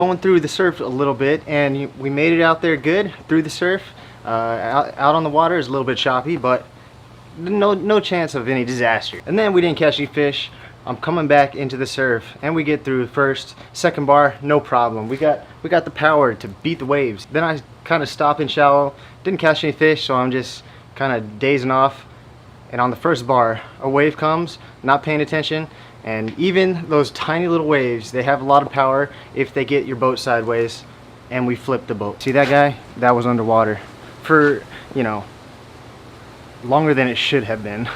Going through the surf a little bit, and we made it out there good through the surf. Out on the water is a little bit choppy, but no chance of any disaster. And then we didn't catch any fish. I'm coming back into the surf, and we get through first, second bar, no problem. We got the power to beat the waves. Then I kind of stop in shallow, didn't catch any fish, so I'm just kind of dazing off. And on the first bar, a wave comes, not paying attention, and even those tiny little waves, they have a lot of power if they get your boat sideways, and we flipped the boat. See that guy? That was underwater for, you know, longer than it should have been.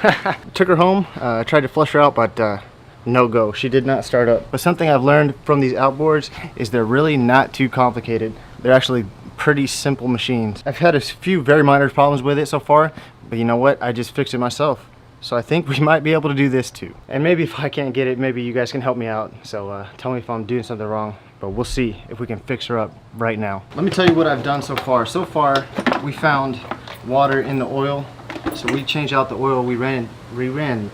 Took her home, tried to flush her out, but no go. She did not start up. But something I've learned from these outboards is they're really not too complicated. They're actually pretty simple machines. I've had a few very minor problems with it so far, but you know what? I just fixed it myself. So I think we might be able to do this too. And maybe if I can't get it, maybe you guys can help me out. So tell me if I'm doing something wrong, but we'll see if we can fix her up right now. Let me tell you what I've done so far. So far, we found water in the oil. So we changed out the oil. We ran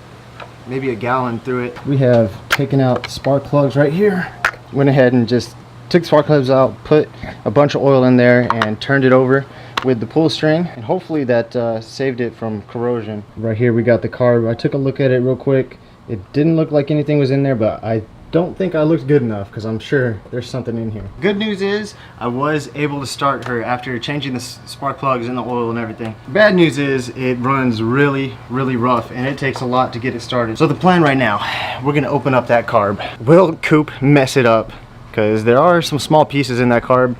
maybe a gallon through it. We have taken out spark plugs right here. Went ahead and just took spark plugs out, put a bunch of oil in there, and turned it over with the pull string, and hopefully that saved it from corrosion. Right here we got the carb. I took a look at it real quick. It didn't look like anything was in there, but I don't think I looked good enough because I'm sure there's something in here. Good news is I was able to start her after changing the spark plugs and the oil and everything. Bad news is it runs really rough, and it takes a lot to get it started. So the plan right now, we're gonna open up that carb. Will Coop mess it up? Because there are some small pieces in that carb,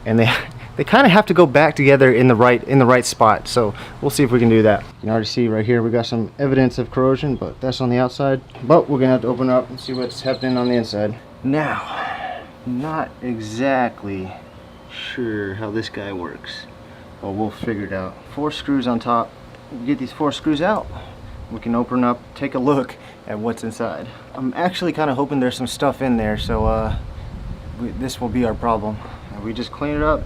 and they kind of have to go back together in the right spot. So we'll see if we can do that. You can already see right here we got some evidence of corrosion, but that's on the outside. But we're gonna have to open up and see what's happening on the inside. Now, not exactly sure how this guy works, but we'll figure it out. 4 screws on top. We'll get these 4 screws out. We can open up, take a look at what's inside. I'm actually kind of hoping there's some stuff in there, so this will be our problem. We just clean it up,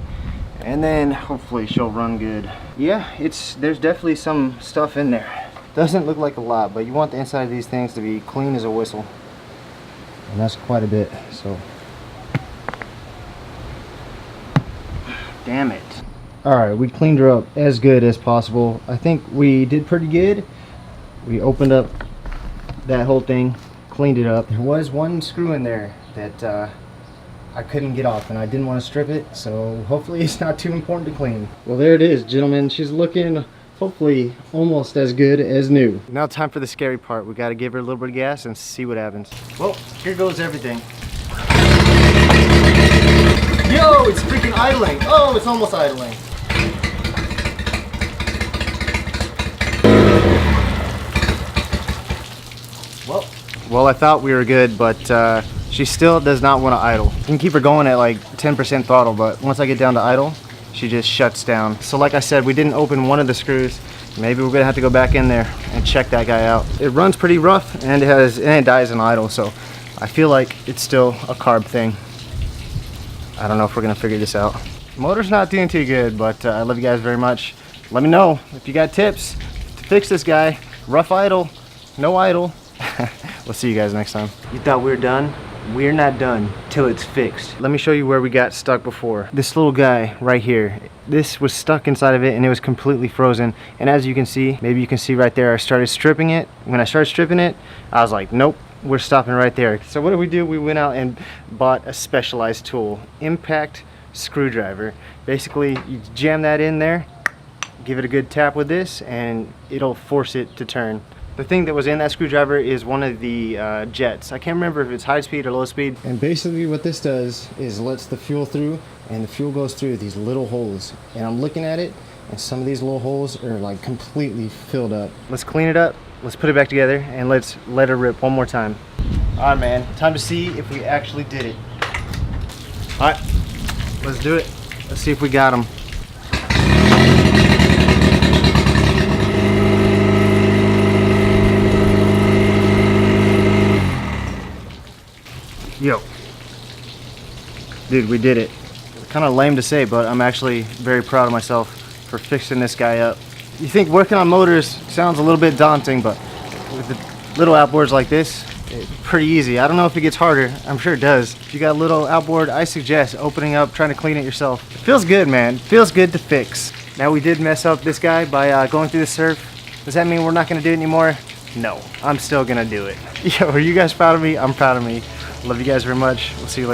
and then hopefully she'll run good. Yeah, there's definitely some stuff in there. Doesn't look like a lot, but you want the inside of these things to be clean as a whistle, and that's quite a bit. So damn it. All right, we cleaned her up as good as possible. I think we did pretty good. We opened up that whole thing, cleaned it up. There was one screw in there that I couldn't get off, and I didn't want to strip it, so hopefully it's not too important to clean. Well, there it is, gentlemen. She's looking hopefully almost as good as new. Now time for the scary part. We got to give her a little bit of gas and see what happens. Well, here goes everything. Yo, it's freaking idling. Oh, it's almost idling. Well, I thought we were good, but she still does not want to idle. You can keep her going at like 10% throttle, but once I get down to idle, she just shuts down. So like I said, we didn't open one of the screws. Maybe we're gonna have to go back in there and check that guy out. It runs pretty rough, and it dies in idle, so I feel like it's still a carb thing. I don't know if we're gonna figure this out. Motor's not doing too good, but I love you guys very much. Let me know if you got tips to fix this guy. Rough idle, no idle. We'll see you guys next time. You thought we were done? We're not done till it's fixed. Let me show you where we got stuck before. This little guy right here, this was stuck inside of it, and it was completely frozen. And as you can see, maybe you can see right there, I started stripping it. When I started stripping it, I was like, nope, we're stopping right there. So what did we do? We went out and bought a specialized tool, impact screwdriver. Basically, you jam that in there, give it a good tap with this, and it'll force it to turn. The thing that was in that screwdriver is one of the jets. I can't remember if it's high speed or low speed. And basically what this does is lets the fuel through, and the fuel goes through these little holes. And I'm looking at it, and some of these little holes are like completely filled up. Let's clean it up, let's put it back together, and let's let her rip one more time. All right, man, time to see if we actually did it. All right, let's do it. Let's see if we got them. Yo, dude, we did it. Kind of lame to say, but I'm actually very proud of myself for fixing this guy up. You think working on motors sounds a little bit daunting, but with the little outboards like this, pretty easy. I don't know if it gets harder. I'm sure it does. If you got a little outboard, I suggest opening up, trying to clean it yourself. It feels good, man. It feels good to fix. Now, we did mess up this guy by going through the surf. Does that mean we're not gonna do it anymore? No, I'm still gonna do it. Yo, are you guys proud of me? I'm proud of me. Love you guys very much. We'll see you later.